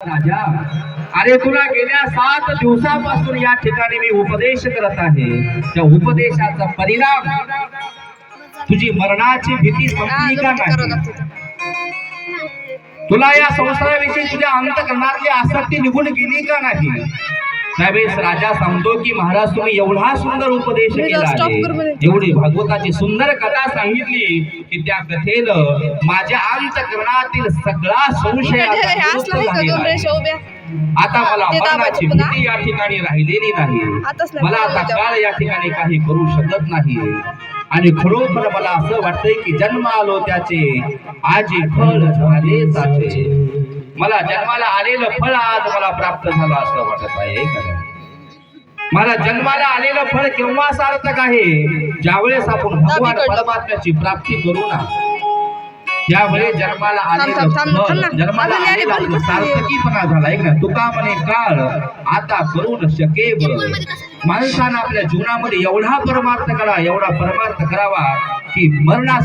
राजा, अरे तुला गेल्या 7 दिवसापासून या ठिकाणी मी उपदेश करत आहे. त्या उपदेशाचा परिणाम तुझी मरणाची भीती संपली का नाही? तुला या संसाराविषयी तुझ्या अंतःकरणातली आसक्ती निघून गेली का नाही? त्यावेळेस राजा सांगतो की महाराज तुम्ही एवढा सुंदर उपदेश केला आहे, एवढी भागवताची सुंदर कथा सांगितली की त्या कथेनं माझ्या अंतःकरणातील सगळा संशय आता मला मरणाची भीती या ठिकाणी राहिलेली नाही. मला आता काळ या ठिकाणी काही करू शकत नाही. आणि खरोखर मला असं वाटतंय की जन्म आलो त्याचे आजी फळ झाले साचे. मला जन्माला आलेलं फळ आज मला प्राप्त झालं असं वाटत आहे. मला जन्माला आलेलं फळ केव्हा सार्थक आहे? ज्यावेळेस आपण भगवान परमात्म्याची प्राप्ती करू ना, त्यावेळेस जन्माला आलेलं फळ, जन्माला आलेला सार्थकीपणा झाला आहे ना. तुका म्हणे काळ आता करू न शकेब. माणसानं आपल्या जीवनामध्ये एवढा परमार्थ करा, एवढा परमार्थ करावा की मरणास